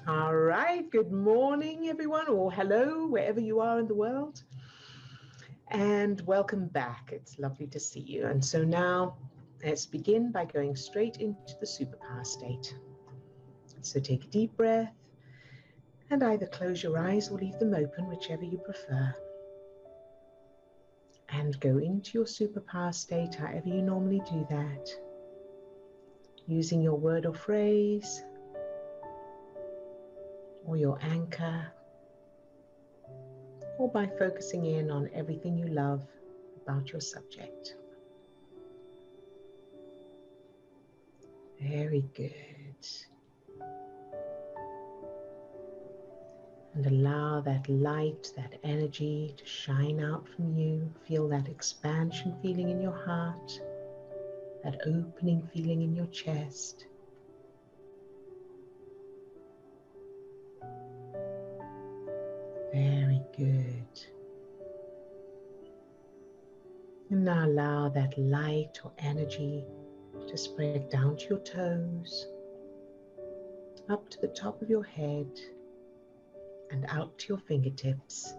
All right. Good morning, everyone, or hello, wherever you are in the world. And welcome back. It's lovely to see you. And so now let's begin by going straight into the superpower state. So take a deep breath and either close your eyes or leave them open, whichever you prefer. And go into your superpower state, however you normally do that, using your word or phrase or your anchor, or by focusing in on everything you love about your subject. Very good. And allow that light, that energy to shine out from you. Feel that expansion feeling in your heart, that opening feeling in your chest. Very good. And now allow that light or energy to spread down to your toes, up to the top of your head, and out to your fingertips.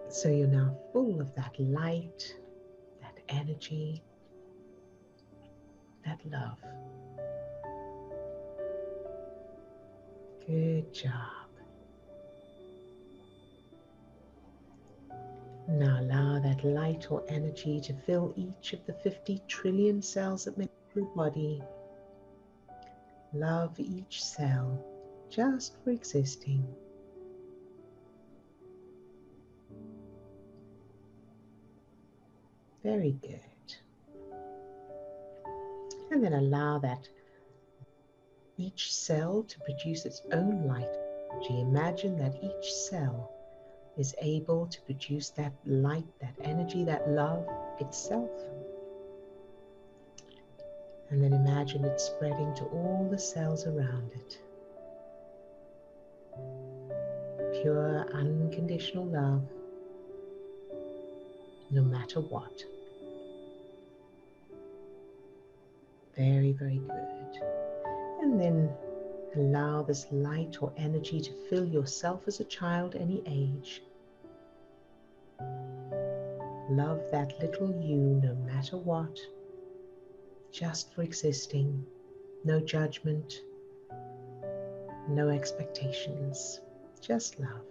So you're now full of that light, that energy, that love. Good job. Now allow that light or energy to fill each of the 50 trillion cells that make up your body. Love each cell just for existing. Very good. And then allow that each cell to produce its own light energy. Imagine that each cell is able to produce that light, that energy, that love itself. And then imagine it spreading to all the cells around it. Pure, unconditional love, no matter what. Very, very good. And then allow this light or energy to fill yourself as a child, any age. Love that little you, no matter what, just for existing. No judgment, no expectations, just love.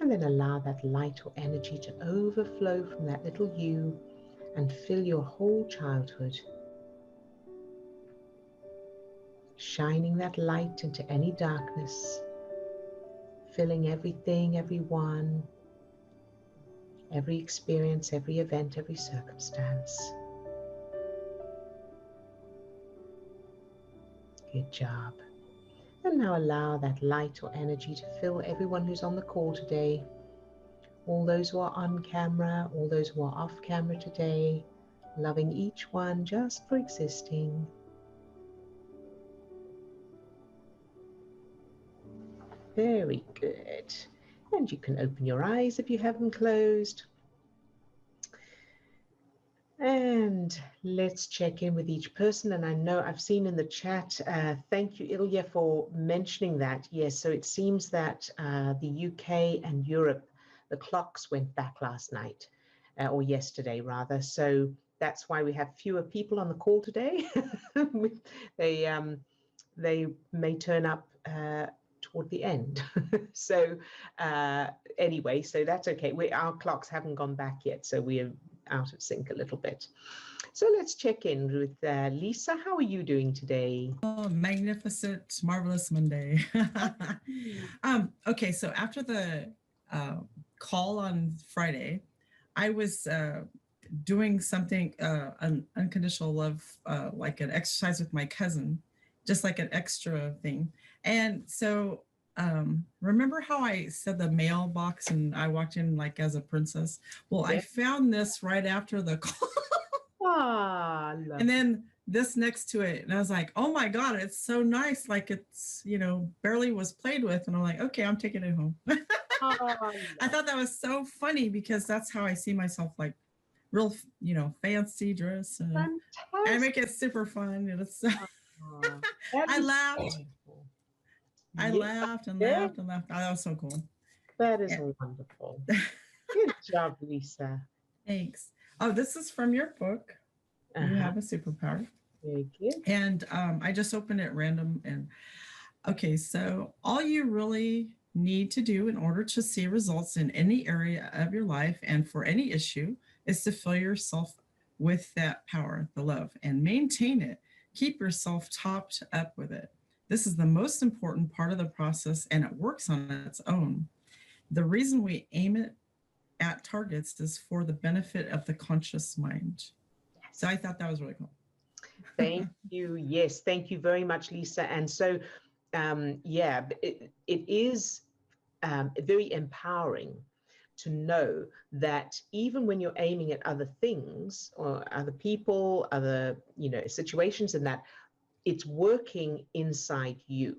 And then allow that light or energy to overflow from that little you and fill your whole childhood, shining that light into any darkness, filling everything, everyone, every experience, every event, every circumstance. Good job. And now allow that light or energy to fill everyone who's on the call today, all those who are on camera, all those who are off camera today, loving each one just for existing. Very good. And you can open your eyes if you have them closed. And let's check in with each person. And I know I've seen in the chat, thank you, Ilja, for mentioning that. Yes, so it seems that the UK and Europe, the clocks went back last night, or yesterday rather. So that's why we have fewer people on the call today. They may turn up toward the end. So anyway, so that's okay. Our clocks haven't gone back yet, so we're out of sync a little bit. So let's check in with Lisa. How are you doing today? Oh, magnificent, marvelous Monday. Okay, so after the call on Friday, I was doing something, an unconditional love, like an exercise with my cousin, just like an extra thing. And so remember how I said the mailbox and I walked in like as a princess? Well, yes. I found this right after the call. And then this next to it, and I was like, oh my God, it's so nice. Like it's, barely was played with. And I'm like, okay, I'm taking it home. I thought that was so funny because that's how I see myself, like real, fancy dress. And I make it super fun. And it's I laughed. I laughed and laughed and laughed. Oh, that was so cool. That is wonderful. Good job, Lisa. Thanks. Oh, this is from your book. You have a superpower. Very good. And I just opened it random. And okay, so all you really need to do in order to see results in any area of your life and for any issue is to fill yourself with that power, the love, and maintain it. Keep yourself topped up with it. This is the most important part of the process, and it works on its own. The reason we aim it at targets is for the benefit of the conscious mind. So I thought that was really cool. Thank you. Yes, thank you very much, Lisa. And so, it is very empowering to know that even when you're aiming at other things or other people, other, situations, and that it's working inside you.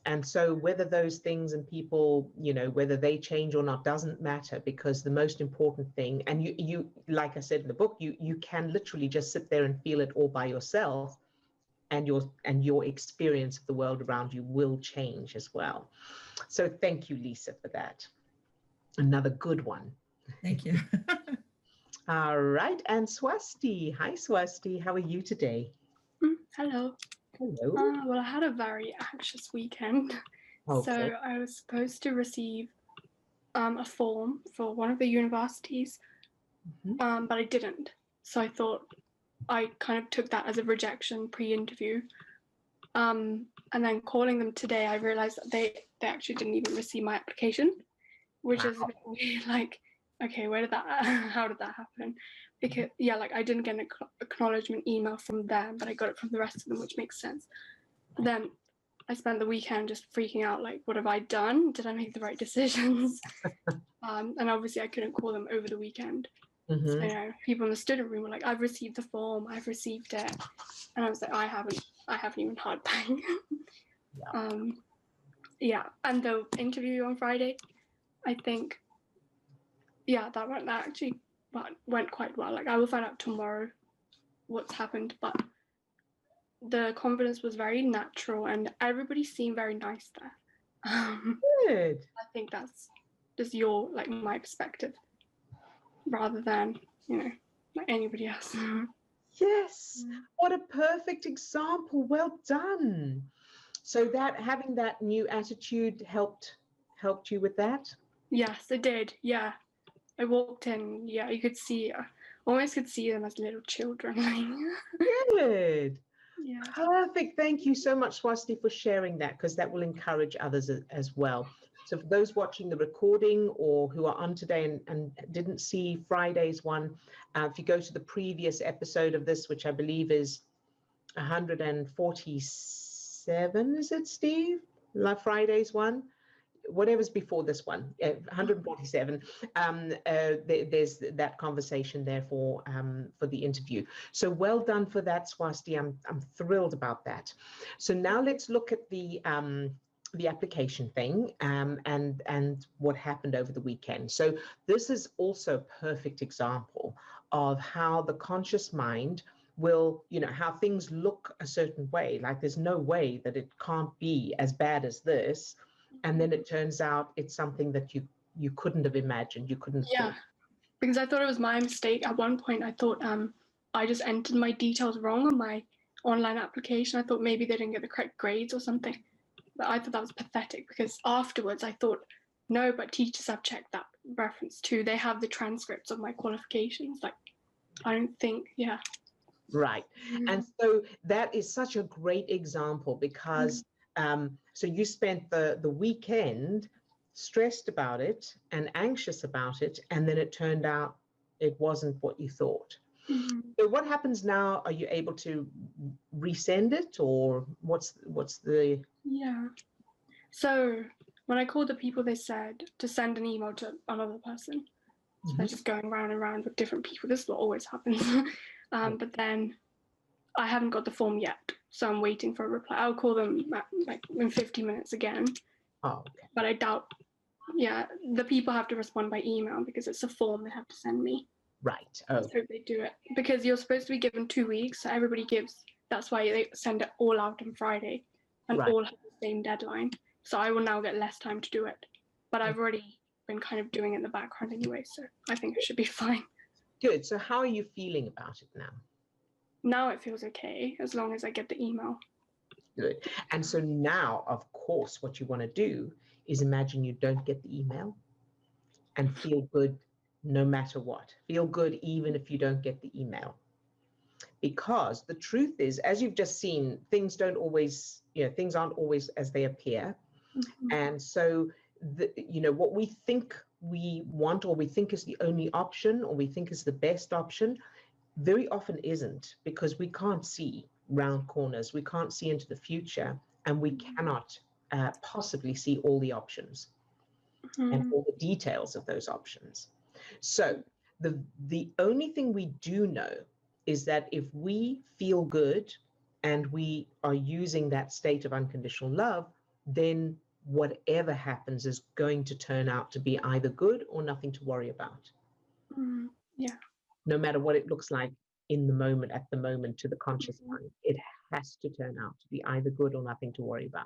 And so whether those things and people, whether they change or not, doesn't matter, because the most important thing, and you like I said in the book, you can literally just sit there and feel it all by yourself, and your experience of the world around you will change as well. So thank you, Lisa, for that. Another good one. Thank you. All right. And Swasti. Hi, Swasti. How are you today? Hello. Hello. Well, I had a very anxious weekend. Okay. So I was supposed to receive a form for one of the universities, but I didn't. So I thought I kind of took that as a rejection pre-interview. And then calling them today, I realized that they actually didn't even receive my application, which is a bit weird. Like, okay, how did that happen? Because I didn't get an acknowledgement email from them, but I got it from the rest of them, which makes sense. Then I spent the weekend just freaking out, like, what have I done? Did I make the right decisions? And obviously I couldn't call them over the weekend. So, people in the student room were like, I've received the form, I've received it. And I was like, I haven't even heard back. And the interview on Friday, I think, that actually went quite well. Like, I will find out tomorrow what's happened, but the confidence was very natural and everybody seemed very nice there. Good. I think that's just my perspective rather than, like anybody else. Yes. What a perfect example. Well done. So that having that new attitude helped you with that? Yes, it did. Yeah. I walked in, you could see, almost could see them as little children. Good. Yeah. Perfect. Thank you so much, Swasti, for sharing that, because that will encourage others as well. So for those watching the recording or who are on today and didn't see Friday's one, if you go to the previous episode of this, which I believe is 147, is it, Steve? Like Friday's one? Whatever's before this one, 147, there's that conversation there for the interview. So well done for that, Swasti. I'm thrilled about that. So now let's look at the application thing and what happened over the weekend. So this is also a perfect example of how the conscious mind will, how things look a certain way. Like there's no way that it can't be as bad as this. And then it turns out it's something that you couldn't have imagined. You couldn't have thought. Because I thought it was my mistake. At one point, I thought I just entered my details wrong on my online application. I thought maybe they didn't get the correct grades or something. But I thought that was pathetic because afterwards I thought, no, but teachers have checked that reference too. They have the transcripts of my qualifications. Like, I don't think, Right. And so that is such a great example because so you spent the weekend stressed about it and anxious about it, and then it turned out it wasn't what you thought. So what happens now? Are you able to resend it, or what's the? Yeah. So when I called the people, they said to send an email to another person. So they're just going round and round with different people. This is what always happens. But then I haven't got the form yet, so I'm waiting for a reply. I'll call them like in 50 minutes again. Oh, okay. But I doubt, the people have to respond by email because it's a form they have to send me. Right. Oh. I hope they do it because you're supposed to be given 2 weeks. So everybody gives that's why they send it all out on Friday and all have the same deadline. So I will now get less time to do it. But I've already been kind of doing it in the background anyway, so I think it should be fine. Good. So how are you feeling about it now? Now it feels okay, as long as I get the email. Good. And so now, of course, what you want to do is imagine you don't get the email and feel good no matter what. Feel good even if you don't get the email. Because the truth is, as you've just seen, things don't always, things aren't always as they appear. Mm-hmm. And so, what we think we want or we think is the only option or we think is the best option very often isn't, because we can't see round corners. We can't see into the future, and we cannot possibly see all the options and all the details of those options. So the only thing we do know is that if we feel good and we are using that state of unconditional love, then whatever happens is going to turn out to be either good or nothing to worry about. Yeah. No matter what it looks like in the moment, at the moment, to the conscious mind, it has to turn out to be either good or nothing to worry about.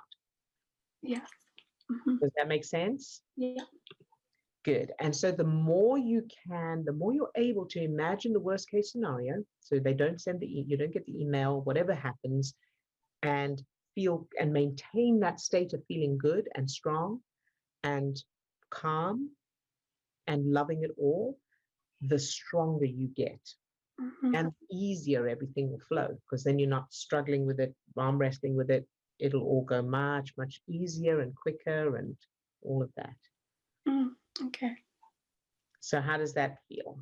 Yes. Does that make sense? Yeah. Good. And so the more you're able to imagine the worst case scenario, so they don't send you don't get the email, whatever happens, and feel and maintain that state of feeling good and strong and calm and loving it all, the stronger you get. And easier everything will flow, because then you're not struggling with it, arm wrestling with it. It'll all go much, much easier and quicker and all of that. Okay. So how does that feel?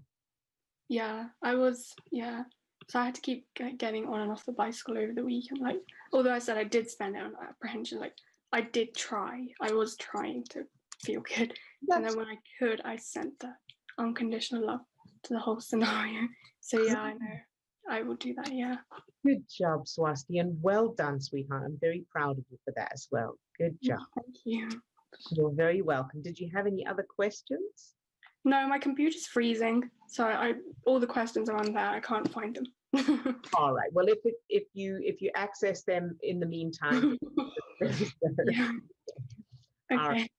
Yeah, so I had to keep getting on and off the bicycle over the weekend. Like, although I said I did spend it on apprehension, like I did try. I was trying to feel good. And then when I could, I sent the unconditional love to the whole scenario. So yeah, I know. I will do that, yeah. Good job, Swasti, and well done, sweetheart. I'm very proud of you for that as well. Good job. Thank you. You're very welcome. Did you have any other questions? No, my computer's freezing, so all the questions are on there. I can't find them. All right. Well, if you access them in the meantime. Yeah. Okay. All right.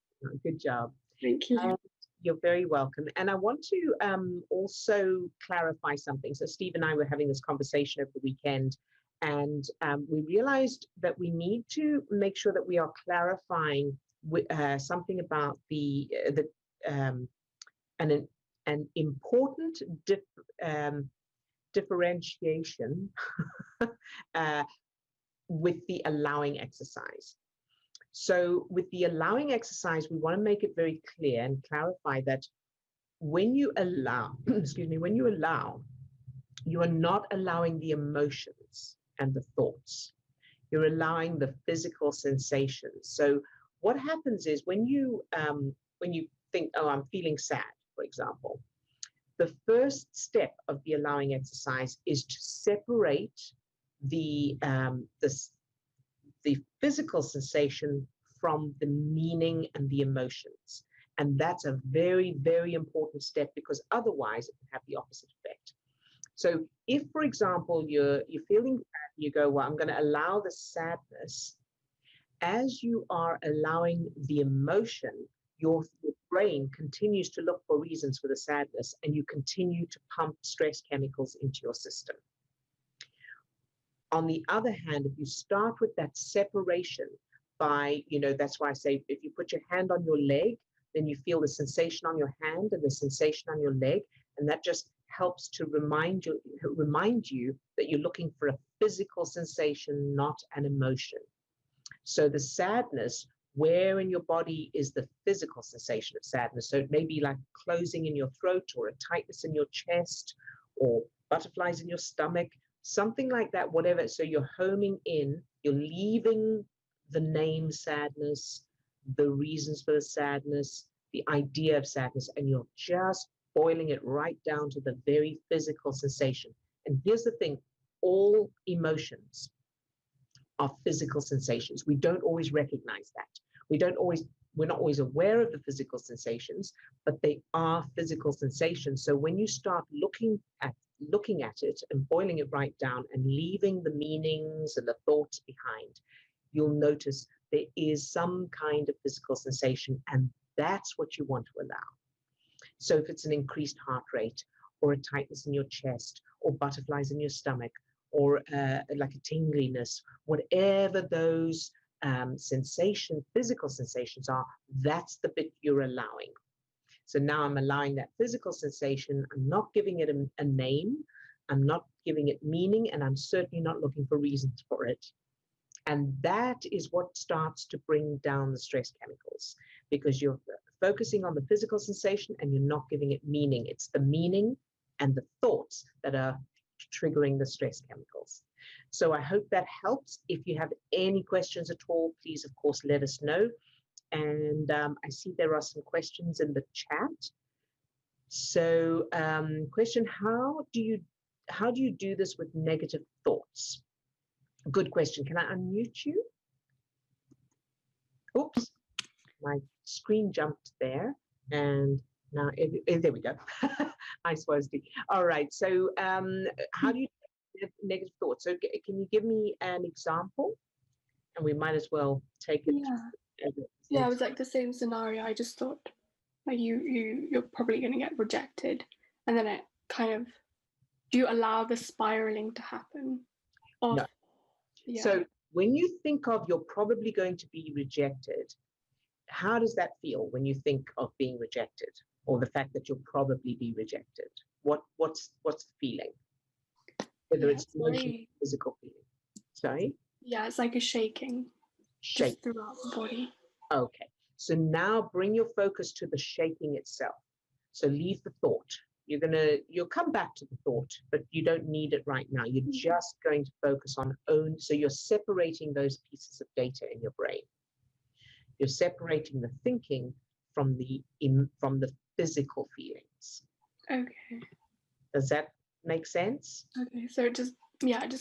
Good job. Thank you. You're very welcome. And I want to also clarify something. So Steve and I were having this conversation over the weekend, and we realized that we need to make sure that we are clarifying something about an important differentiation with the allowing exercise. So with the allowing exercise, we want to make it very clear and clarify that when you allow, you are not allowing the emotions and the thoughts. You're allowing the physical sensations. So what happens is when you think, oh, I'm feeling sad, for example, the first step of the allowing exercise is to separate the physical sensation from the meaning and the emotions. And that's a very, very important step, because otherwise it can have the opposite effect. So if, for example, you're feeling sad, you go, well, I'm going to allow the sadness. As you are allowing the emotion, your brain continues to look for reasons for the sadness, and you continue to pump stress chemicals into your system. On the other hand, if you start with that separation by, that's why I say, if you put your hand on your leg, then you feel the sensation on your hand and the sensation on your leg, and that just helps to remind you that you're looking for a physical sensation, not an emotion. So the sadness, where in your body is the physical sensation of sadness? So it may be like closing in your throat, or a tightness in your chest, or butterflies in your stomach, something like that, whatever. So you're homing in, you're leaving the name sadness, the reasons for the sadness, the idea of sadness, and you're just boiling it right down to the very physical sensation. And here's the thing, all emotions are physical sensations. We don't always recognize that. We're not always aware of the physical sensations, but they are physical sensations. So when you start looking at looking at it and boiling it right down and leaving the meanings and the thoughts behind, you'll notice there is some kind of physical sensation, and that's what you want to allow. So if it's an increased heart rate, or a tightness in your chest, or butterflies in your stomach, or like a tingliness, whatever those physical sensations are, that's the bit you're allowing. So now I'm allowing that physical sensation. I'm not giving it a name. I'm not giving it meaning, and I'm certainly not looking for reasons for it. And that is what starts to bring down the stress chemicals, because you're focusing on the physical sensation and you're not giving it meaning. It's the meaning and the thoughts that are triggering the stress chemicals. So I hope that helps. If you have any questions at all, please, of course, let us know. And I see there are some questions in the chat. So question, how do you do this with negative thoughts? Good question. Can I unmute you? Oops, my screen jumped there. And now, there we go. Hi, Swasti. All right, so how do you do negative thoughts? So can you give me an example? And we might as well take it. Yeah, it was like the same scenario. I just thought, like, you're probably going to get rejected, and then it kind of, do you allow the spiraling to happen? Or, no. Yeah. So when you think of you're probably going to be rejected, how does that feel when you think of being rejected, or the fact that you'll probably be rejected? What's the feeling? Whether it's emotional, physical feeling. Sorry? Yeah, it's like a shaking. Just throughout the body. Okay, so now bring your focus to the shaking itself. So leave the thought. You'll come back to the thought, but you don't need it right now. You're just going to focus on so you're separating those pieces of data in your brain. You're separating the thinking from the physical feelings. Okay. Does that make sense? Okay, so it just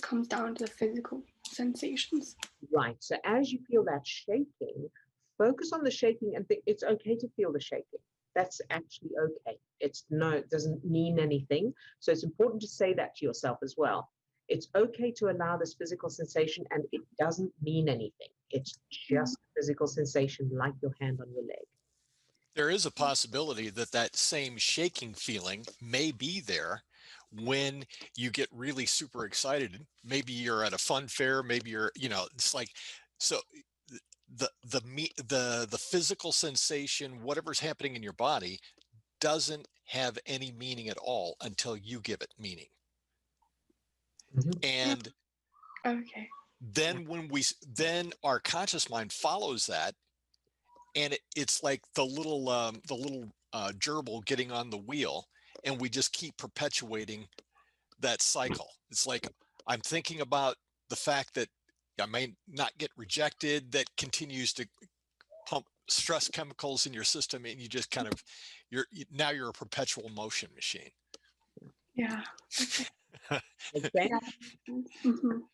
comes down to the physical sensations. Right. So as you feel that shaking, focus on the shaking and think it's okay to feel the shaking. That's actually okay. It doesn't mean anything. So it's important to say that to yourself as well. It's okay to allow this physical sensation, and it doesn't mean anything. It's just a physical sensation, like your hand on your leg. There is a possibility that same shaking feeling may be there when you get really super excited. Maybe you're at a fun fair, maybe you're, it's like, so the physical sensation, whatever's happening in your body, doesn't have any meaning at all until you give it meaning. And okay, then then our conscious mind follows that, and it's like the little gerbil getting on the wheel, and we just keep perpetuating that cycle. It's like, I'm thinking about the fact that I may not get rejected. That continues to pump stress chemicals in your system, and you just kind of, you're a perpetual motion machine. Yeah. Okay.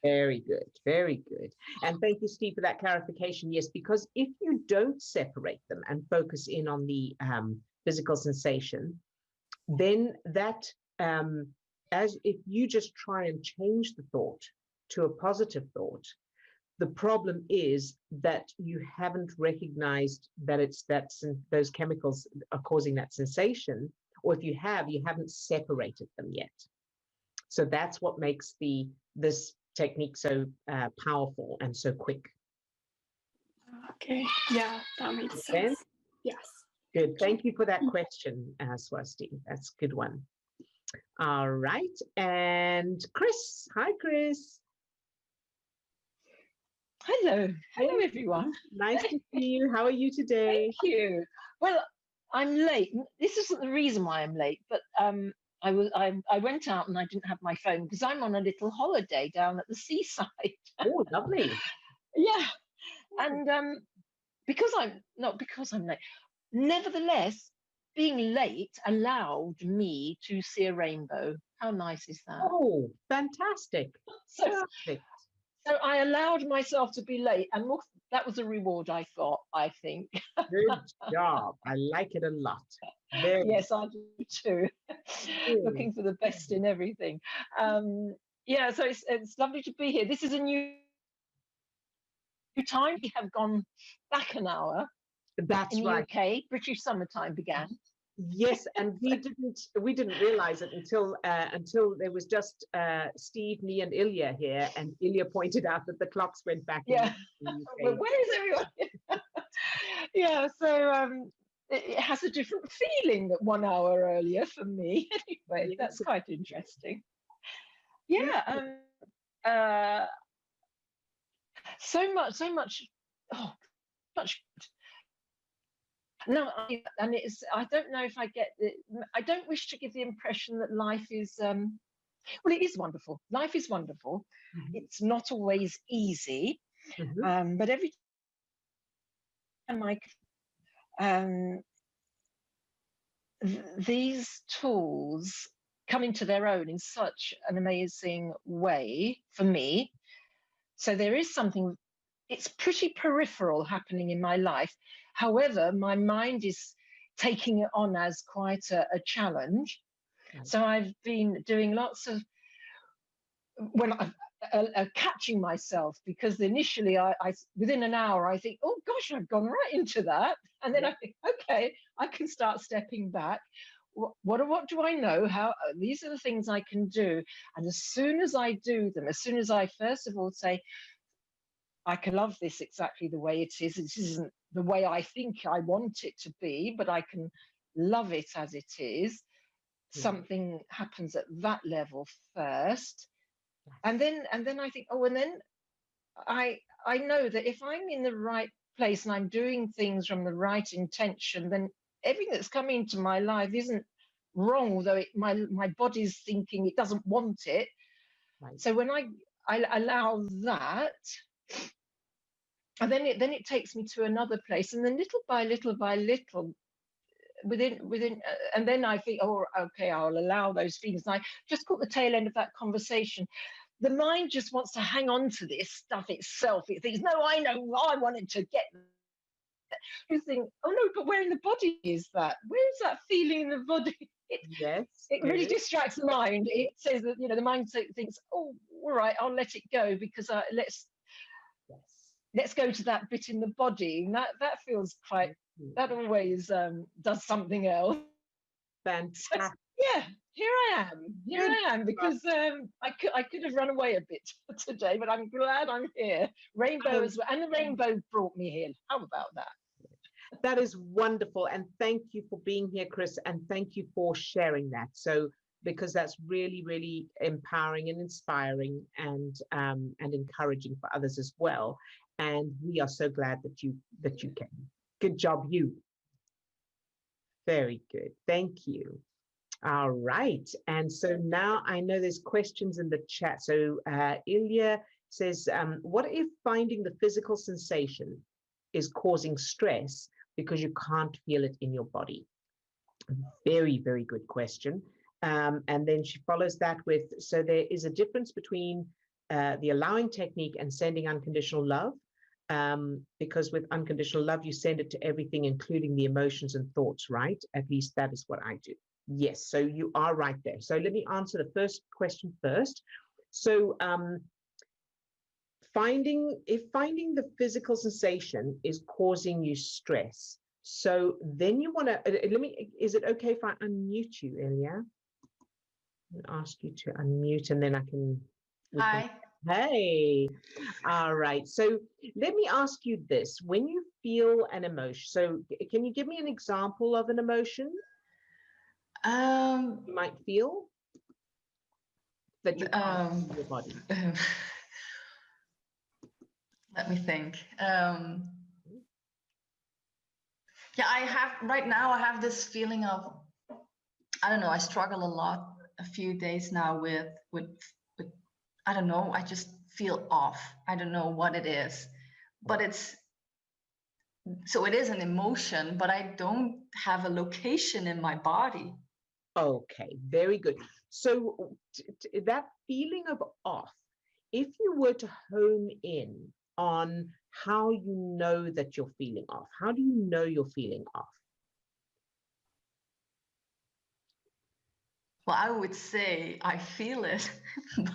Very good, very good. And thank you, Steve, for that clarification. Yes, because if you don't separate them and focus in on the physical sensation, then that, as if you just try and change the thought to a positive thought, the problem is that you haven't recognized that those chemicals are causing that sensation, or if you haven't separated them yet. So that's what makes this technique so powerful and so quick. Okay, yeah, that makes sense. Yes. Good. Thank you for that question, Swasti. That's a good one. All right. And Chris. Hi, Chris. Hello. Hello, everyone. Nice to see you. How are you today? Thank you. Well, I'm late. This isn't the reason why I'm late, but I went out and I didn't have my phone because I'm on a little holiday down at the seaside. Oh, lovely. Yeah. And because I'm late. Nevertheless, being late allowed me to see a rainbow. How nice is that? Oh, fantastic. Fantastic. So I allowed myself to be late, and that was a reward I got, I think. Good job. I like it a lot. Yes, I do too. Looking for the best in everything. Yeah, so it's lovely to be here. This is a new time. We have gone back an hour. That's in the right. UK. British summertime began. Yes, and we didn't realize it until there was just Steve, me, and Ilja here, and Ilja pointed out that the clocks went back. Yeah. In the Well, UK. where is everyone? Yeah, so it has a different feeling that 1 hour earlier for me. Anyway, that's quite interesting. Yeah. So much. Oh, much. No, and it's. I don't know if I get it. I don't wish to give the impression that life is. Well, it is wonderful. Life is wonderful. It's not always easy, but every time these tools come into their own in such an amazing way for me. So there is something. It's pretty peripheral happening in my life. However, my mind is taking it on as quite a challenge. So I've been doing lots of catching myself, because initially I within an hour I think, oh gosh, I've gone right into that, and then I think, okay, I can start stepping back. What do I know? How these are the things I can do, and as soon as I do them, as soon as I first of all say, I can love this exactly the way it is. This isn't the way I think I want it to be, but I can love it as it is. Something happens at that level first, and then I think, oh, and then I know that if I'm in the right place and I'm doing things from the right intention, then everything that's coming into my life isn't wrong, although my body's thinking it doesn't want it. So when I allow that, and then it takes me to another place, and then little by little, within and then I think, oh, okay, I'll allow those feelings. And I just caught the tail end of that conversation. The mind just wants to hang on to this stuff itself. It thinks, no, I know, I wanted to get that. You think, oh no, but where in the body is that? Where is that feeling in the body? It really distracts the mind. It says that, the mind thinks, oh, all right, I'll let it go, because let's go to that bit in the body. And that feels quite, that always does something else. Fantastic. So, yeah, here I am, because I could have run away a bit today, but I'm glad I'm here. Rainbow as well, and the rainbow brought me here. How about that? That is wonderful, and thank you for being here, Chris, and thank you for sharing that. So, because that's really, really empowering and inspiring, and encouraging for others as well. And we are so glad that you came. Good job, you. Very good. Thank you. All right. And so now I know there's questions in the chat. So Ilja says, what if finding the physical sensation is causing stress because you can't feel it in your body? Very, very good question. And then she follows that with, so there is a difference between the allowing technique and sending unconditional love. Because with unconditional love, you send it to everything, including the emotions and thoughts, right? At least that is what I do. Yes, so you are right there. So let me answer the first question first. So finding the physical sensation is causing you stress. So then you want to, is it okay if I unmute you, Ilja? I'll ask you to unmute, and then I can. Hi. Hey, all right. So let me ask you this. When you feel an emotion, so can you give me an example of an emotion you might feel that you can't feel in your body? Let me think. Yeah, right now I have this feeling of, I don't know, I struggle a lot a few days now with I don't know, I just feel off. I don't know what it is, but it is an emotion, but I don't have a location in my body. Okay, very good. So that feeling of off, if you were to hone in on how you know that you're feeling off, how do you know you're feeling off? Well, I would say I feel it, but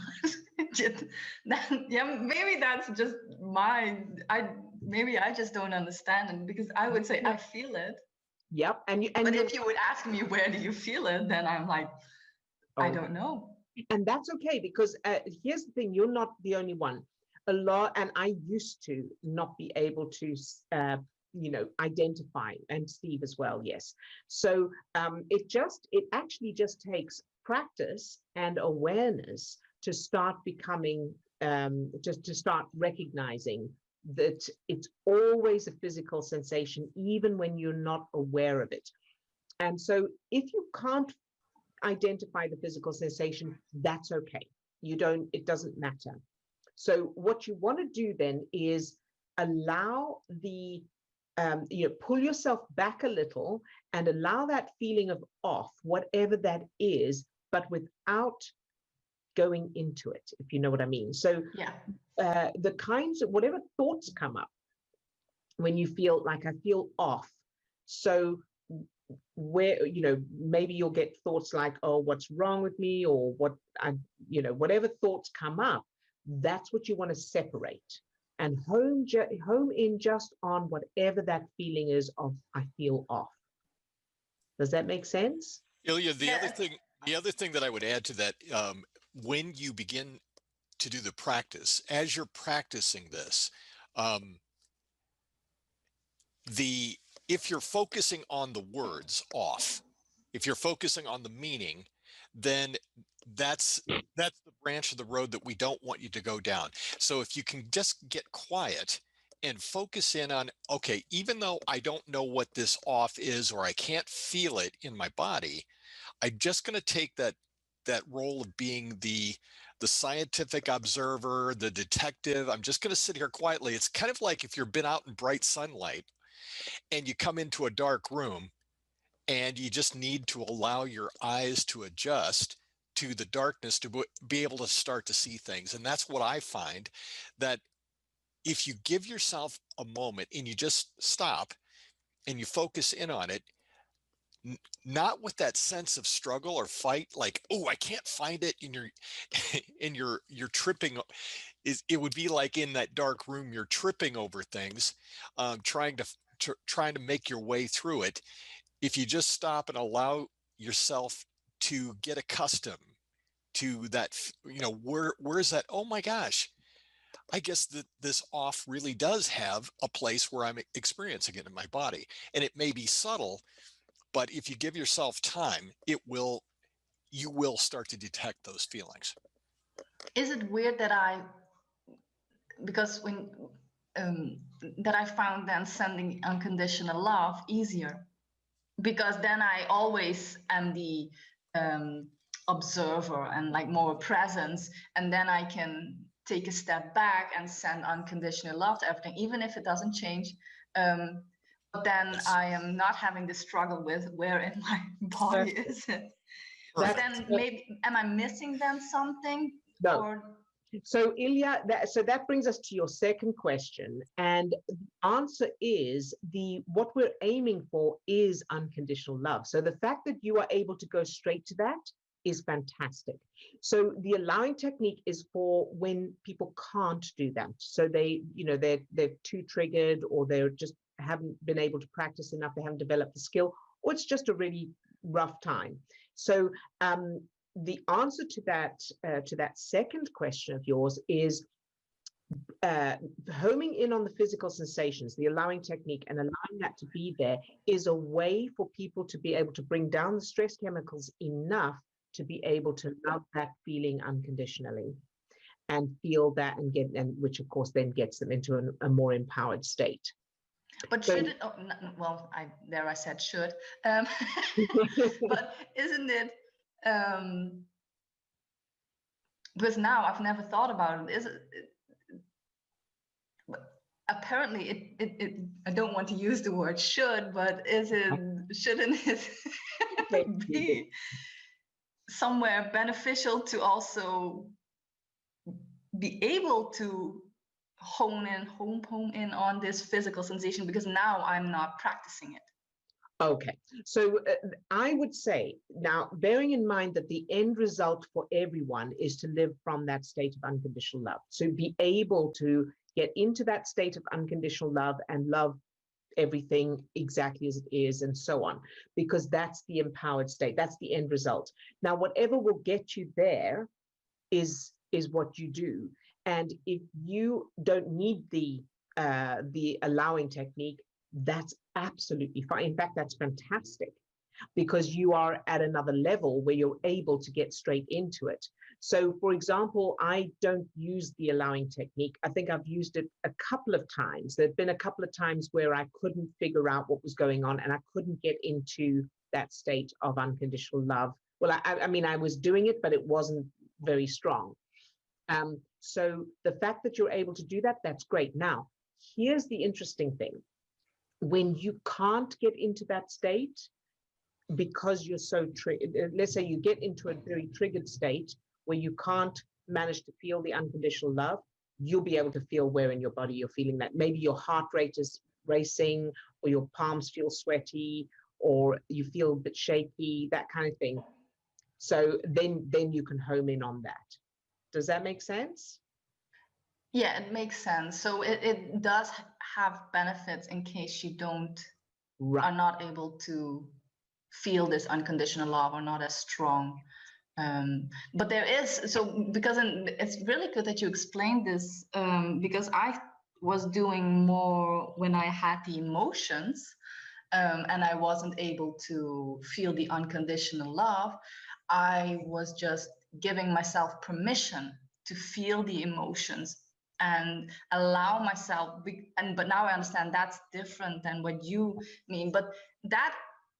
maybe that's just maybe I just don't understand it, because I would say I feel it. Yep. But if you would ask me where do you feel it, then I'm like, I don't know. And that's okay, because here's the thing, you're not the only one. And I used to not be able to identify, and Steve as well, yes. So it actually just takes practice and awareness to start becoming, just to start recognizing that it's always a physical sensation, even when you're not aware of it. And so if you can't identify the physical sensation, that's okay. It doesn't matter. So what you want to do then is allow pull yourself back a little and allow that feeling of off, whatever that is, but without going into it, if you know what I mean. So the kinds of whatever thoughts come up when you feel like I feel off. So where, maybe you'll get thoughts like, oh, what's wrong with me, or whatever thoughts come up, that's what you want to separate and home in just on whatever that feeling is of I feel off. Does that make sense? Ilja, the other thing that I would add to that, when you begin to do the practice, as you're practicing this, if you're focusing on the words off, if you're focusing on the meaning, then that's the branch of the road that we don't want you to go down. So if you can just get quiet and focus in on, okay, even though I don't know what this off is, or I can't feel it in my body, I'm just going to take that role of being the scientific observer, the detective. I'm just going to sit here quietly. It's kind of like if you've been out in bright sunlight and you come into a dark room and you just need to allow your eyes to adjust to the darkness to be able to start to see things. And that's what I find, that if you give yourself a moment and you just stop and you focus in on it, not with that sense of struggle or fight, like, oh, I can't find it in you're tripping. It would be like in that dark room, you're tripping over things, trying to make your way through it. If you just stop and allow yourself to get accustomed to that, where is that? Oh my gosh, I guess that this off really does have a place where I'm experiencing it in my body. And it may be subtle, but if you give yourself time, you will start to detect those feelings. Is it weird that because when that I found then sending unconditional love easier, because then I always am the observer and like more presence, and then I can take a step back and send unconditional love to everything, even if it doesn't change. But then I am not having the struggle with where in my body is it. But then maybe, am I missing then something? No. Or... So Ilja, that brings us to your second question, and the answer is what we're aiming for is unconditional love. So the fact that you are able to go straight to that is fantastic. So the allowing technique is for when people can't do that. So they're too triggered, or they're just haven't been able to practice enough, they haven't developed the skill, or it's just a really rough time. So the answer to that second question of yours is homing in on the physical sensations, the allowing technique, and allowing that to be there is a way for people to be able to bring down the stress chemicals enough to be able to love that feeling unconditionally and feel that, and which of course then gets them into a more empowered state. But should it? Oh, well, I said should. But isn't it? Because now I've never thought about it. Is it? Apparently, I don't want to use the word should, but shouldn't it be somewhere beneficial to also be able to hone in on this physical sensation, because now I'm not practicing it? Okay, so I would say now, bearing in mind that the end result for everyone is to live from that state of unconditional love. So be able to get into that state of unconditional love and love everything exactly as it is and so on, because that's the empowered state. That's the end result. Now, whatever will get you there is what you do. And if you don't need the allowing technique, that's absolutely fine. In fact, that's fantastic, because you are at another level where you're able to get straight into it. So, for example, I don't use the allowing technique. I think I've used it a couple of times. There've been a couple of times where I couldn't figure out what was going on and I couldn't get into that state of unconditional love. Well, I mean, I was doing it, but it wasn't very strong. So the fact that you're able to do that, that's great. Now, here's the interesting thing. When you can't get into that state because you're so triggered, let's say you get into a very triggered state where you can't manage to feel the unconditional love, you'll be able to feel where in your body you're feeling that. Maybe your heart rate is racing, or your palms feel sweaty, or you feel a bit shaky, that kind of thing. So then you can home in on that. Does that make sense? Yeah, it makes sense. So it does have benefits in case you are not able to feel this unconditional love, or not as strong. But there is, so because it's really good that you explained this, because I was doing more when I had the emotions, and I wasn't able to feel the unconditional love. I was just giving myself permission to feel the emotions and allow myself, but now I understand that's different than what you mean. But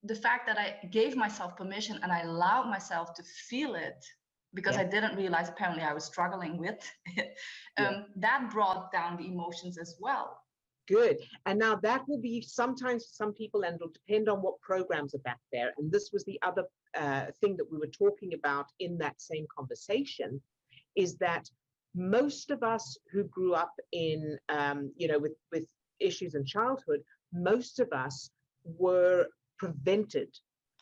the fact that I gave myself permission and I allowed myself to feel it, because I didn't realize apparently I was struggling with it, that brought down the emotions as well. Good. And now that will be sometimes for some people, and it'll depend on what programs are back there. And this was the other thing that we were talking about in that same conversation, is that most of us who grew up in, with issues in childhood, most of us were prevented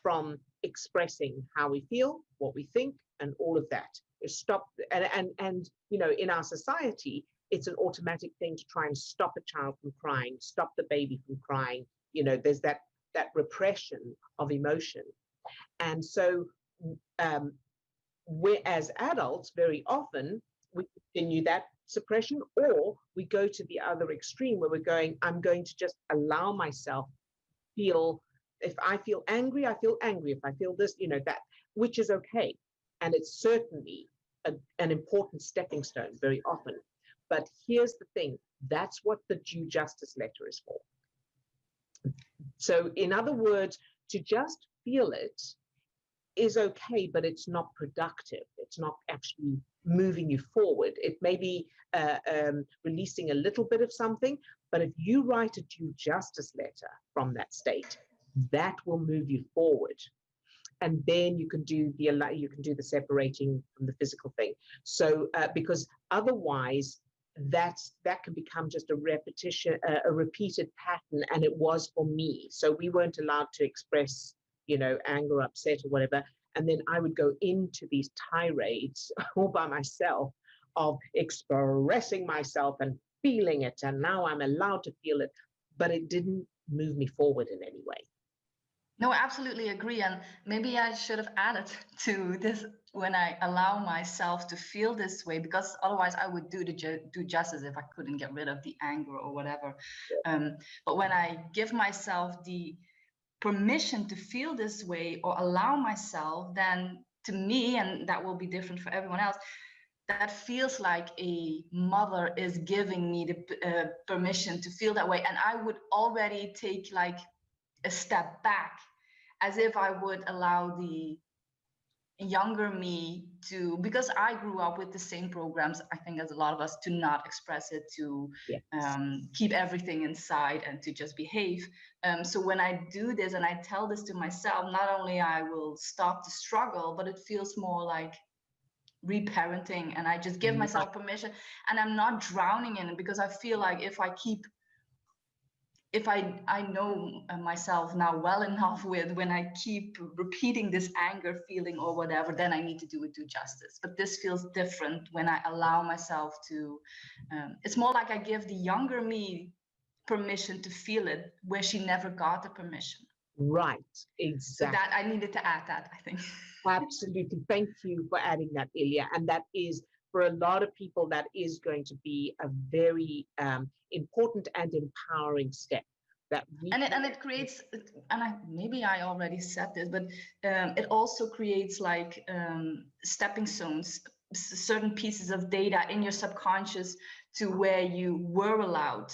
from expressing how we feel, what we think, and all of that. Stop, and in our society, it's an automatic thing to try and stop a child from crying, stop the baby from crying. There's that repression of emotion. And so we as adults, very often, we continue that suppression, or we go to the other extreme where we're going, I'm going to just allow myself feel. If I feel angry, I feel angry. If I feel this, that, which is okay. And it's certainly an important stepping stone very often. But here's the thing, that's what the due justice letter is for. So in other words, to just feel it is okay, but it's not productive. It's not actually moving you forward. It may be releasing a little bit of something, but if you write a due justice letter from that state, that will move you forward. And then you can do the separating from the physical thing. So because otherwise that can become just a repetition, a repeated pattern. And it was for me. So we weren't allowed to express, anger, upset, or whatever. And then I would go into these tirades all by myself of expressing myself and feeling it. And now I'm allowed to feel it, but it didn't move me forward in any way. No, I absolutely agree. And maybe I should have added to this, when I allow myself to feel this way, because otherwise I would do justice if I couldn't get rid of the anger or whatever. But when I give myself the permission to feel this way, or allow myself, then to me, and that will be different for everyone else, that feels like a mother is giving me the permission to feel that way. And I would already take like a step back, as if I would allow the younger me to, because I grew up with the same programs, I think, as a lot of us, to not express it, to keep everything inside and to just behave. So when I do this and I tell this to myself, not only I will stop the struggle, but it feels more like reparenting, and I just give myself permission, and I'm not drowning in it, because I feel like if I keep if I know myself now well enough with when I keep repeating this anger feeling or whatever, then I need to do it to justice. But this feels different when I allow myself to, it's more like I give the younger me permission to feel it where she never got the permission. Right, exactly. So that I needed to add that, I think. Absolutely. Thank you for adding that, Ilja. And that is, for a lot of people, that is going to be a very important and empowering step. That it creates, and maybe I already said this, but it also creates like stepping stones, certain pieces of data in your subconscious to where you were allowed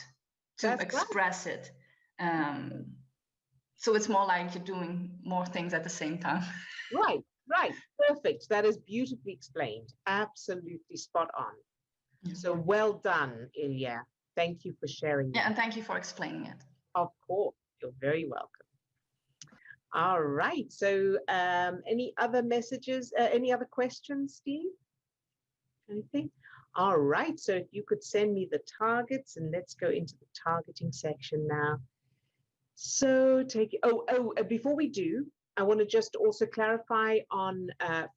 to express it. So it's more like you're doing more things at the same time. Right, right. Perfect. That is beautifully explained. Absolutely spot on. Yeah. So well done, Ilja. Thank you for sharing that. Yeah, and thank you for explaining it. Of course. You're very welcome. All right. So any other messages, any other questions, Steve? Anything? All right. So if you could send me the targets, and let's go into the targeting section now. So before we do, I want to just also clarify on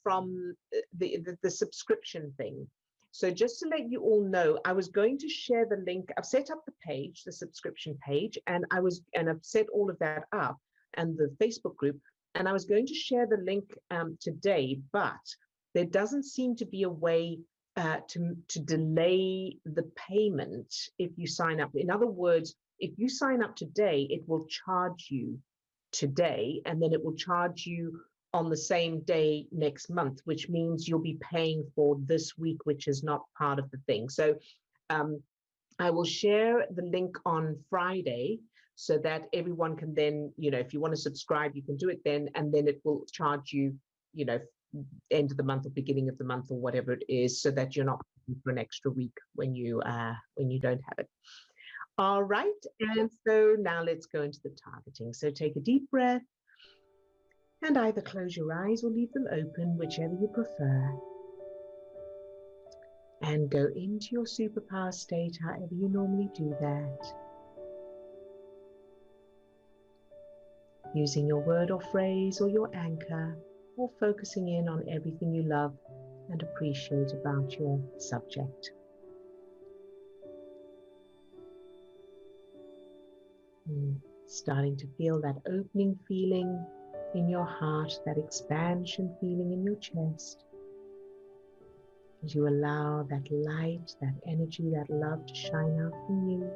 from the subscription thing. So just to let you all know, I was going to share the link. I've set up the page, the subscription page, and I've set all of that up, and the Facebook group, and I was going to share the link today, but there doesn't seem to be a way to delay the payment if you sign up. In other words, if you sign up today, it will charge you today, and then it will charge you on the same day next month, which means you'll be paying for this week, which is not part of the thing. So I will share the link on Friday so that everyone can then, if you want to subscribe, you can do it then, and then it will charge you, end of the month or beginning of the month or whatever it is, so that you're not paying for an extra week when you don't have it. All right, and so now let's go into the targeting. So take a deep breath and either close your eyes or leave them open, whichever you prefer. And go into your superpower state, however you normally do that. Using your word or phrase or your anchor, or focusing in on everything you love and appreciate about your subject. Starting to feel that opening feeling in your heart, that expansion feeling in your chest, as you allow that light, that energy, that love to shine out from you.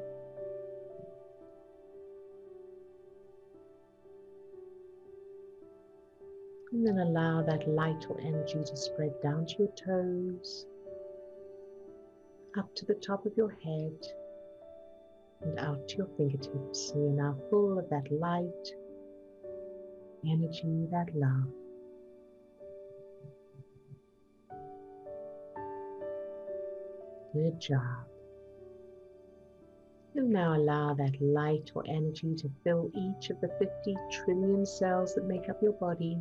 And then allow that light or energy to spread down to your toes, up to the top of your head, and out to your fingertips. So you're now full of that light, energy, that love. Good job. And now allow that light or energy to fill each of the 50 trillion cells that make up your body.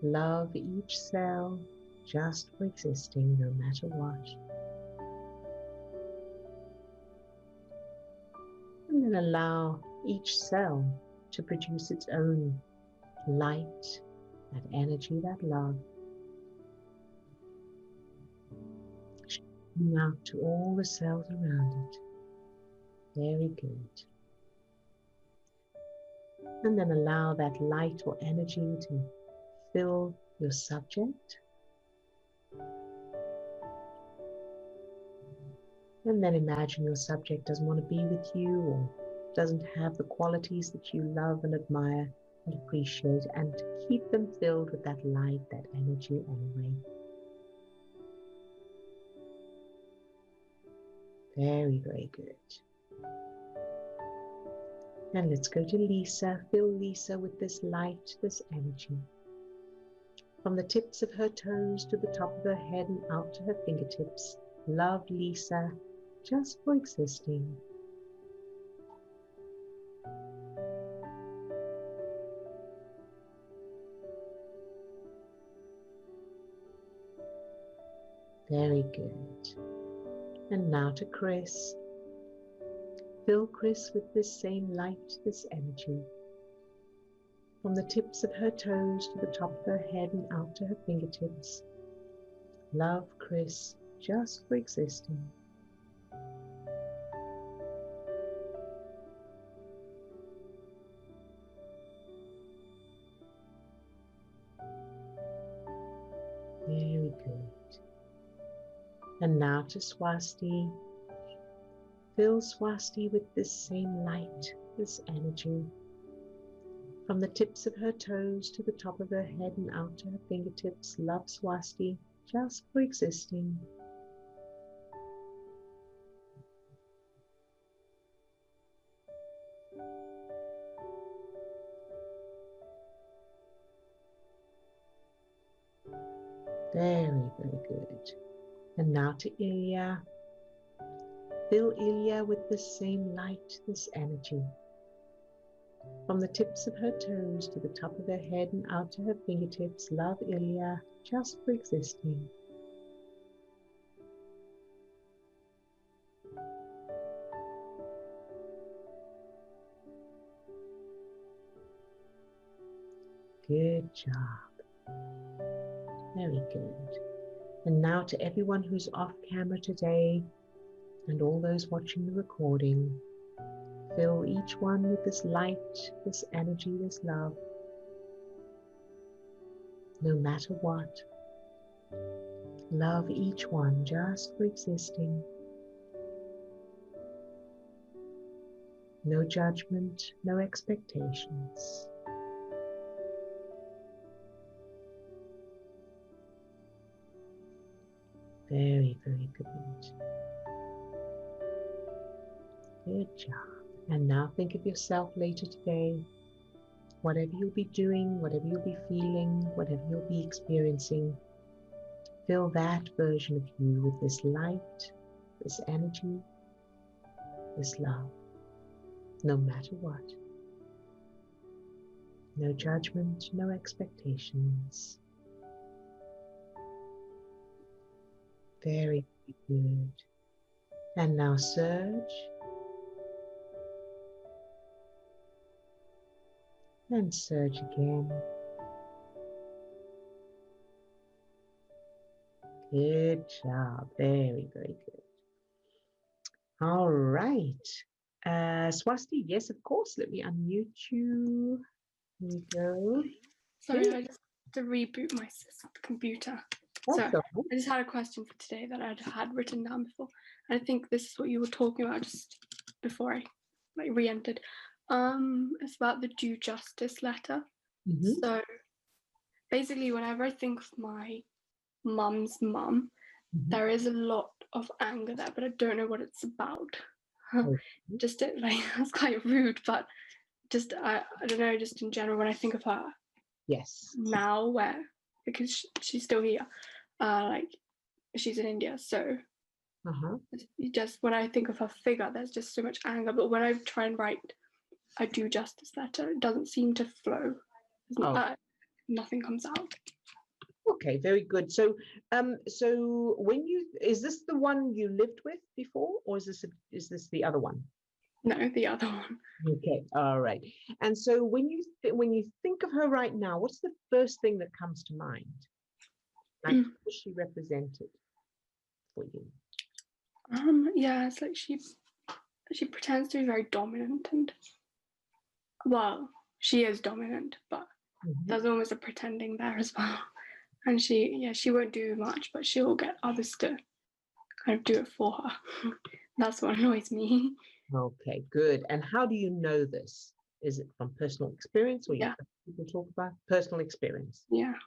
Love each cell just for existing, no matter what. And then allow each cell to produce its own light, that energy, that love. Shining out to all the cells around it. Very good. And then allow that light or energy to fill your subject. And then imagine your subject doesn't want to be with you, or doesn't have the qualities that you love and admire and appreciate, and to keep them filled with that light, that energy anyway. Very, very good. And let's go to Lisa. Fill Lisa with this light, this energy. From the tips of her toes to the top of her head and out to her fingertips. Love Lisa just for existing. Very good. And now to Chris. Fill Chris with this same light, this energy. From the tips of her toes to the top of her head and out to her fingertips. Love Chris just for existing. Very good. And now to Swasti. Fill Swasti with this same light, this energy. From the tips of her toes to the top of her head and out to her fingertips, love Swasti just for existing. Very, very good. And now to Ilja. Fill Ilja with this same light, this energy. From the tips of her toes to the top of her head and out to her fingertips, love Ilja just for existing. Good job. Very good. And now to everyone who's off camera today and all those watching the recording, fill each one with this light, this energy, this love. No matter what, love each one just for existing. No judgment, no expectations. Very, very good. Good job. And now think of yourself later today. Whatever you'll be doing, whatever you'll be feeling, whatever you'll be experiencing, fill that version of you with this light, this energy, this love, no matter what. No judgment, no expectations. Very good. And now surge. And surge again. Good job. Very, very good. All right. Swasti, yes, of course. Let me unmute you. Here we go. Sorry, Yeah. I just had to reboot my computer. That's So all right. I just had a question for today that I'd had written down before. I think this is what you were talking about just before I re-entered. It's about the due justice letter. Mhm. So basically, whenever I think of my mum's mum, Mhm. there is a lot of anger there, but I don't know what it's about. Okay. Just that's quite rude, but just I don't know. Just in general, when I think of her Yes. now, because she's still here, she's in India, so Uh-huh. just when I think of her figure, there's just so much anger. But when I try and write a due justice letter, it doesn't seem to flow. Oh. Nothing comes out. Okay, very good. So, so is this the one you lived with before, or is this the other one? No, the other one. Okay, all right. And so when you think of her right now, what's the first thing that comes to mind? Like, what is she represented for you? Yeah, it's like she pretends to be very dominant, and well, she is dominant, but there's almost a pretending there as well. And she won't do much, but she'll get others to kind of do it for her. That's what annoys me. Okay, good. And how do you know this? Is it from personal experience, or Yeah. people talk about personal experience? Yeah.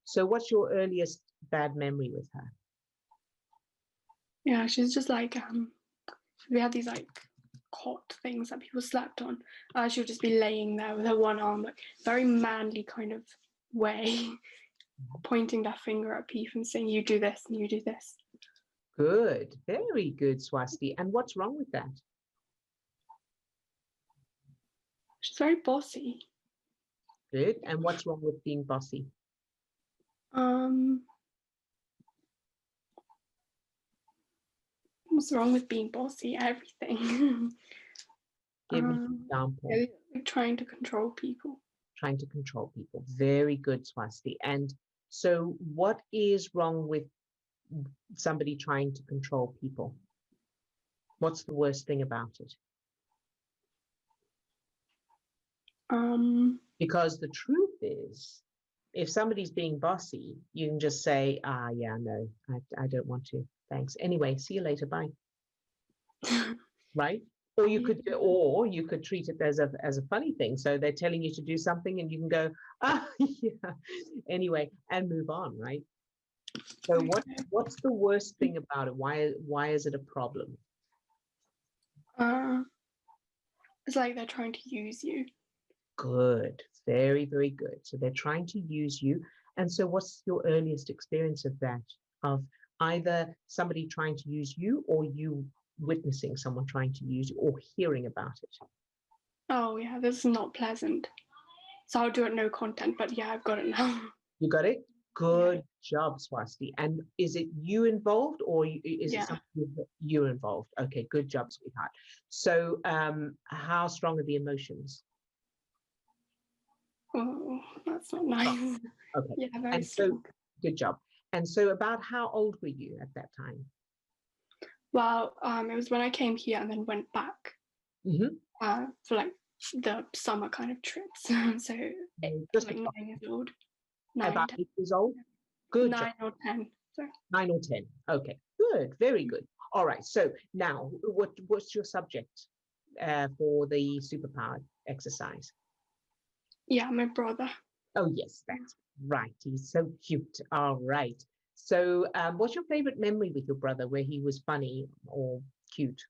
So what's your earliest bad memory with her? Yeah, she's just like we had these like cot things that people slept on. She'll just be laying there with her one arm, like very manly kind of way, pointing that finger at people and saying, "You do this and you do this." Good, very good, Swasti. And what's wrong with that? She's very bossy. Good. And what's wrong with being bossy? What's wrong with being bossy? Everything. Give me an example. Yeah, like trying to control people. Trying to control people. Very good, Swasti. And so what is wrong with somebody trying to control people? What's the worst thing about it? Because the truth is, if somebody's being bossy, you can just say, yeah, no, I don't want to. Thanks. Anyway, see you later. Bye. Right? Or you could treat it as a funny thing. So they're telling you to do something and you can go, yeah, anyway, and move on, right? So what's the worst thing about it? Why is it a problem? It's like they're trying to use you. Good. Very, very good. So they're trying to use you. And so what's your earliest experience of that? Of either somebody trying to use you or you witnessing someone trying to use you or hearing about it? Oh yeah, this is not pleasant. So I'll do it no content, but yeah, I've got it now. You got it? Good job, Swasti. And is it you involved or is it something you're involved? Okay, good job, sweetheart. So how strong are the emotions? Oh, that's not nice. Okay. Yeah, very and strong. So, good job. And so about how old were you at that time? Well, it was when I came here and then went back for like the summer kind of trips. So just like 9 years old. About 8 years old? Good 9 job. or 10. Sorry. 9 or 10. Okay, good, very good. All right, so now what's your subject for the superpower exercise? Yeah, my brother. Oh, yes, that's right. He's so cute. All right. So what's your favorite memory with your brother where he was funny or cute?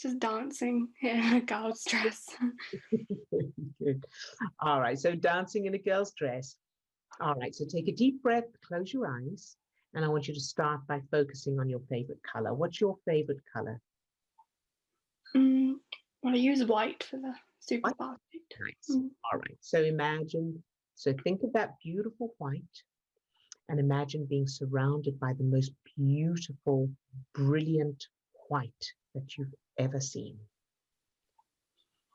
Just dancing in a girl's dress. Good. All right, so dancing in a girl's dress. All right, so take a deep breath, close your eyes, and I want you to start by focusing on your favorite color. What's your favorite color? Well, I use white for the superpower. Nice. All right, so think of that beautiful white and imagine being surrounded by the most beautiful, brilliant white that you've ever seen.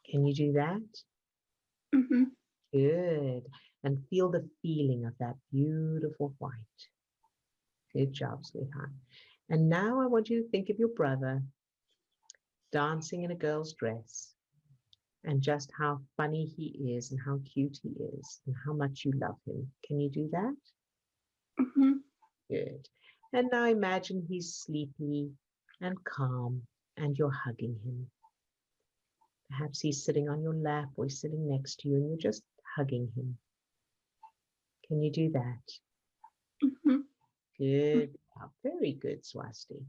Can you do that? Mm-hmm. Good. And feel the feeling of that beautiful white. Good job, sweetheart. And now I want you to think of your brother dancing in a girl's dress and just how funny he is and how cute he is and how much you love him. Can you do that? Mm-hmm. Good. And now imagine he's sleepy and calm and you're hugging him. Perhaps he's sitting on your lap or he's sitting next to you and you're just hugging him. Can you do that? Mm-hmm. Good. Very good, Swasti.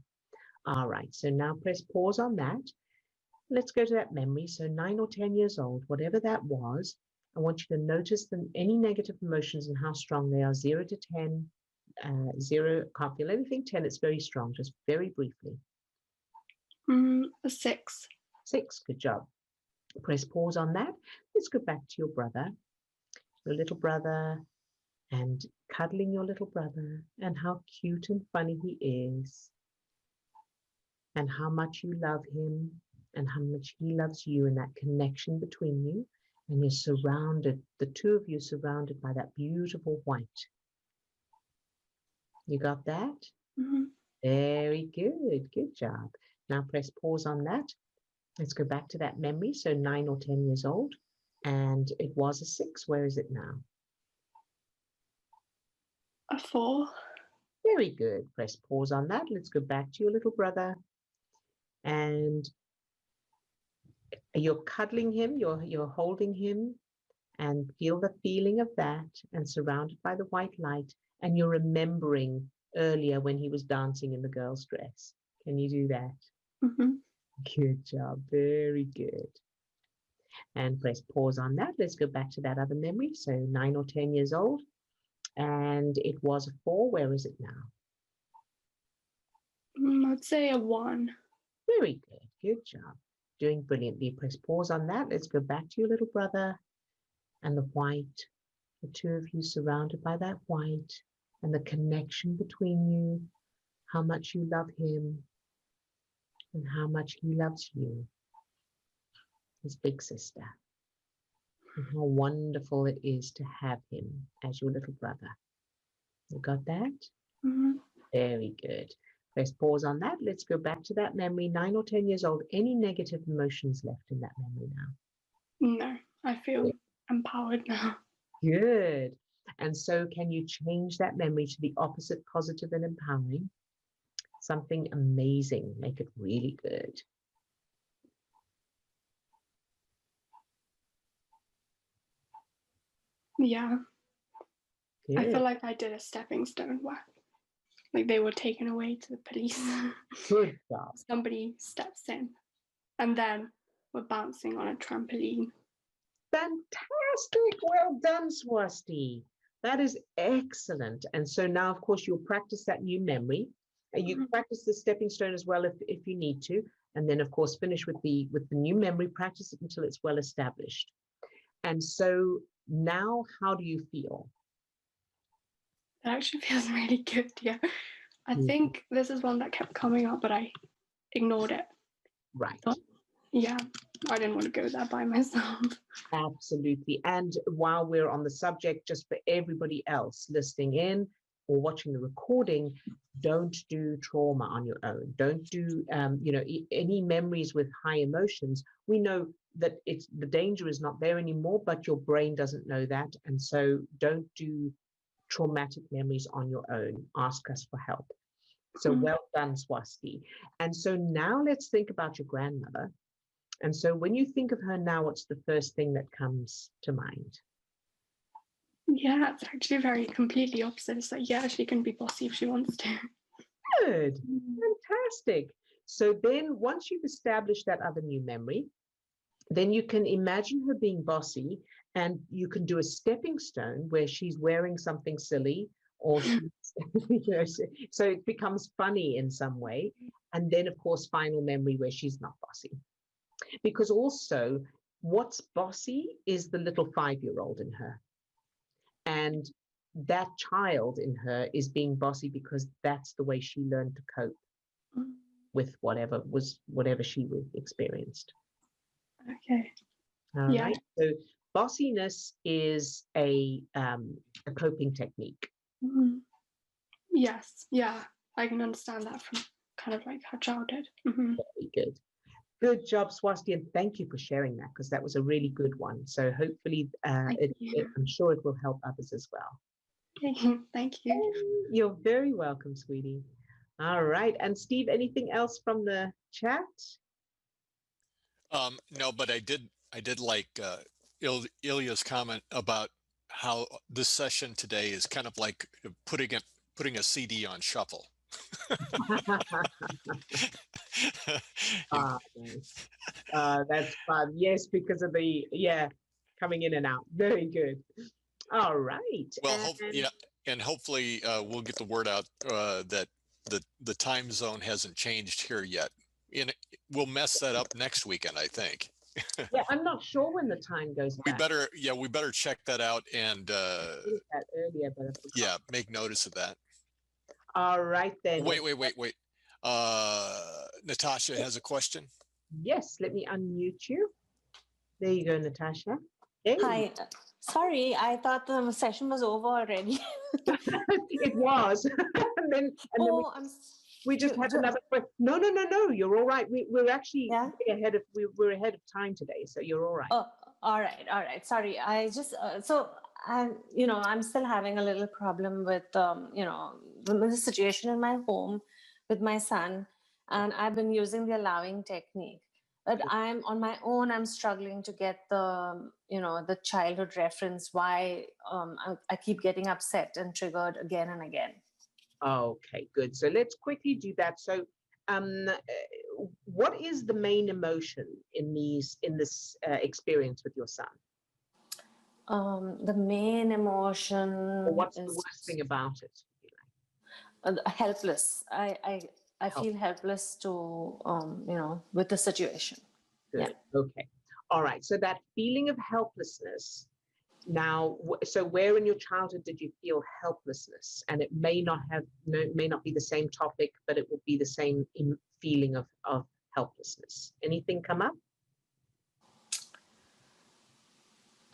All right, so now press pause on that. Let's go to that memory. So 9 or 10 years old, whatever that was, I want you to notice any negative emotions and how strong they are. 0 to 10, 0, can't feel anything. 10, it's very strong, just very briefly. A 6. 6, good job. Press pause on that. Let's go back to your brother, your little brother, and cuddling your little brother and how cute and funny he is and how much you love him and how much he loves you and that connection between you. And you're surrounded, the two of you surrounded by that beautiful white. You got that? Mm-hmm. Very good. Good job. Now press pause on that. Let's go back to that memory. So 9 or 10 years old. And it was a 6. Where is it now? A 4. Very good. Press pause on that. Let's go back to your little brother. And you're cuddling him, you're holding him, and feel the feeling of that and surrounded by the white light. And you're remembering earlier when he was dancing in the girl's dress. Can you do that? Mm-hmm. Good job. Very good. And press pause on that. Let's go back to that other memory. So 9 or 10 years old. And it was a 4. Where is it now? I'd say a 1. Very good. Good job. Doing brilliantly. Press pause on that. Let's go back to your little brother and the white. The two of you surrounded by that white and the connection between you, how much you love him. and how much he loves you, his big sister, and how wonderful it is to have him as your little brother. You got that? Mhm. Very good. Press pause on that. Let's go back to that memory, 9 or 10 years old. Any negative emotions left in that memory now? No, I feel empowered now. Good. And so can you change that memory to the opposite, positive and empowering? Something amazing. Make it really good. Yeah, I Good. feel like I did a stepping stone where like they were taken away to the police. Good job. Somebody steps in and then we're bouncing on a trampoline. Fantastic. Well done, Swasti. That is excellent. And so now, of course, you'll practice that new memory. And you Mhm. practice the stepping stone as well if you need to. And then, of course, finish with the new memory. Practice it until it's well established. And so now, how do you feel? It actually feels really good. Yeah, I Mhm. think this is one that kept coming up, but I ignored it. Right. But yeah, I didn't want to go there by myself. Absolutely. And while we're on the subject, just for everybody else listening in or watching the recording, don't do trauma on your own. Don't do, any memories with high emotions. We know that the danger is not there anymore, but your brain doesn't know that. And so don't do traumatic memories on your own. Ask us for help. So well done, Swasti. And so now let's think about your grandmother. And so when you think of her now, what's the first thing that comes to mind? Yeah, it's actually very completely opposite. It's like, yeah, she can be bossy if she wants to. Good, fantastic. So then once you've established that other new memory, then you can imagine her being bossy and you can do a stepping stone where she's wearing something silly or she's, so it becomes funny in some way. And then, of course, final memory where she's not bossy. Because also what's bossy is the little 5-year-old in her. And that child in her is being bossy because that's the way she learned to cope with whatever she experienced. Okay. All Yeah. right. So bossiness is a coping technique. Mhm. Yes. Yeah. I can understand that from kind of like her childhood. Mhm. Very good. Good job, Swasti, and thank you for sharing that because that was a really good one. So hopefully, Thank you. I'm sure it will help others as well. Thank you. You're very welcome, sweetie. All right. And Steve, anything else from the chat? No, but I did like Ilja's comment about how this session today is kind of like putting a CD on shuffle. Nice. That's fun. Yes, because of coming in and out. Very good. All right. Well, and hopefully we'll get the word out that the time zone hasn't changed here yet. We'll mess that up next weekend, I think. Yeah, I'm not sure when the time goes back. We better check that out and I did that earlier, but I forgot. make notice of that. All right then. Wait. Natasha has a question. Yes, let me unmute you. There you go, Natasha. Hey. Hi. Sorry, I thought the session was over already. It was. and then we just had another question. No. You're all right. We're actually ahead of we're ahead of time today, so you're all right. Oh, all right. Sorry, I just I'm still having a little problem with the situation in my home with my son, and I've been using the allowing technique. But I'm on my own. I'm struggling to get the childhood reference. Why I keep getting upset and triggered again and again. Okay, good. So let's quickly do that. So, what is the main emotion in this experience with your son? The main emotion. Or what's the worst thing about it? Helpless. I feel helpless to with the situation. Good. Yeah. Okay. All right. So that feeling of helplessness. Now, so where in your childhood did you feel helplessness? And it may not be the same topic, but it will be the same feeling of helplessness? Anything come up?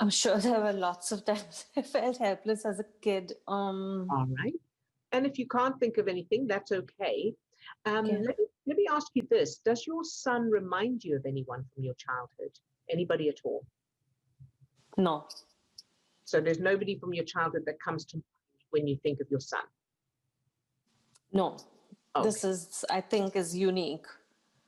I'm sure there were lots of times I felt helpless as a kid. All right. And if you can't think of anything, that's okay. Let me ask you this. Does your son remind you of anyone from your childhood? Anybody at all? No. So there's nobody from your childhood that comes to mind when you think of your son? No. Okay. This is, I think, is unique.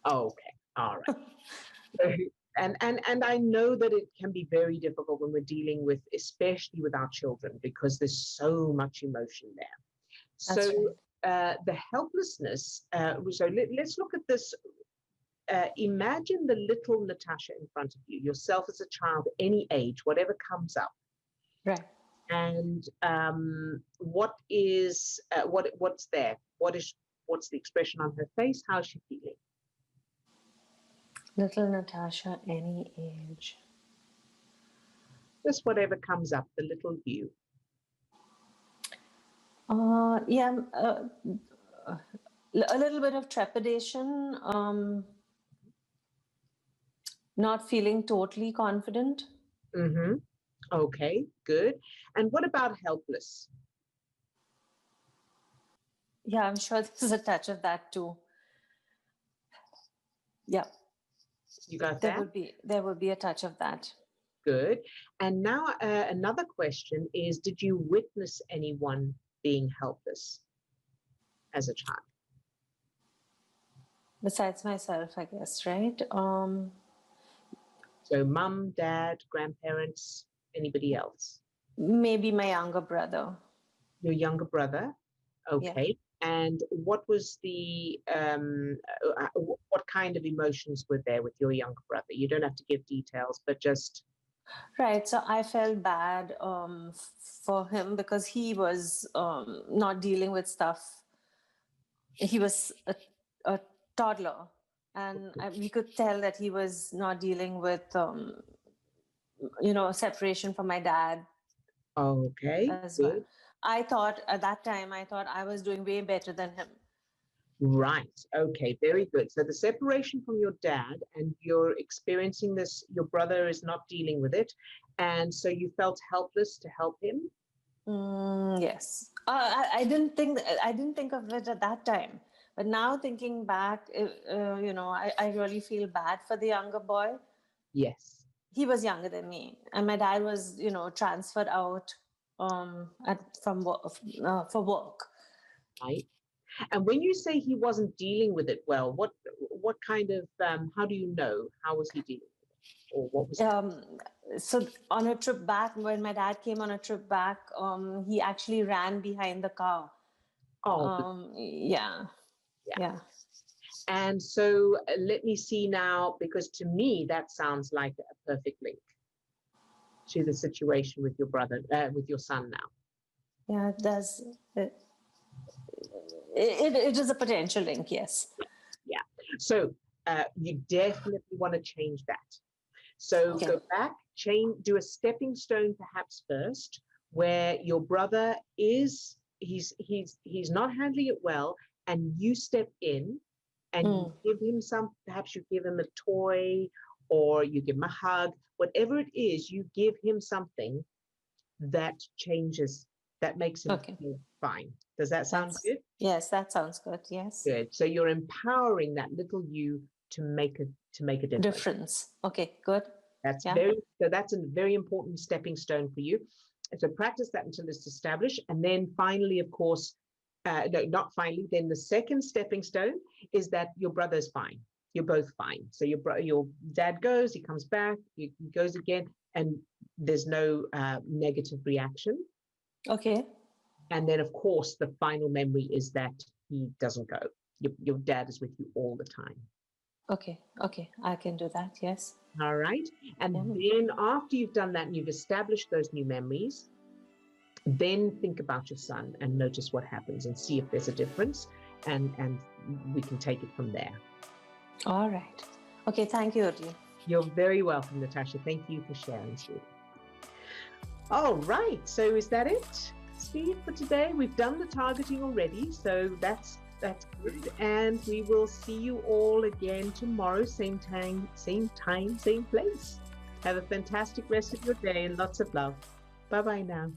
Okay. All right. And I know that it can be very difficult when we're dealing with, especially with our children, because there's so much emotion there. That's So right. the helplessness, so let's look at this. Imagine the little Natasha in front of you, yourself as a child, any age, whatever comes up. Right. And what's there? What's the expression on her face? How's she feeling? Little Natasha, any age. Just whatever comes up, the little you. Yeah, a little bit of trepidation, not feeling totally confident. Mm-hmm. Okay, good. And what about helpless? Yeah, I'm sure there's a touch of that too. Yeah. You got that? There would be a touch of that. Good. And now another question is, did you witness anyone being helpless as a child? Besides myself, I guess, right? So mum, dad, grandparents, anybody else? Maybe my younger brother. Your younger brother? Okay. Yeah. And what was the, what kind of emotions were there with your younger brother? You don't have to give details, but just... Right. So I felt bad for him because he was not dealing with stuff. He was a toddler, and we could tell that he was not dealing with, separation from my dad. Okay. As well. I thought at that time, I was doing way better than him. Right. Okay. Very good. So the separation from your dad, and you're experiencing this, your brother is not dealing with it. And so you felt helpless to help him? Yes. I didn't think of it at that time. But now thinking back, I really feel bad for the younger boy. Yes. He was younger than me. And my dad was, transferred out for work. Right. And when you say he wasn't dealing with it well, what kind of, how do you know? How was he dealing with it? Or what was So on a trip back, when my dad came on a trip back, he actually ran behind the car. Oh, yeah. And so let me see now, because to me, that sounds like a perfect link to the situation with your brother, with your son now. Yeah, it does. It is a potential link, yes. Yeah. So you definitely want to change that. So go back, do a stepping stone perhaps first, where your brother he's not handling it well, and you step in and you give him perhaps you give him a toy, or you give him a hug, whatever it is, you give him something that changes, that makes him feel fine. Does that sound good? Yes, that sounds good. Yes. Good. So you're empowering that little you to make a difference. Okay, good. That's a very important stepping stone for you. So practice that until it's established. And then finally, of course, not finally, then the second stepping stone is that your brother's fine. You're both fine. So your dad goes, he comes back, he goes again, and there's no negative reaction. Okay. And then, of course, the final memory is that he doesn't go. Your dad is with you all the time. Okay, I can do that, yes. All right. And then after you've done that and you've established those new memories, then think about your son and notice what happens and see if there's a difference, and we can take it from there. All right. Okay, thank you, Odille. You're very welcome, Natasha. Thank you for sharing, Steve. All right. So is that it, Steve, for today? We've done the targeting already, so that's That's good. And we will see you all again tomorrow, same time, same place. Have a fantastic rest of your day and lots of love. Bye-bye now.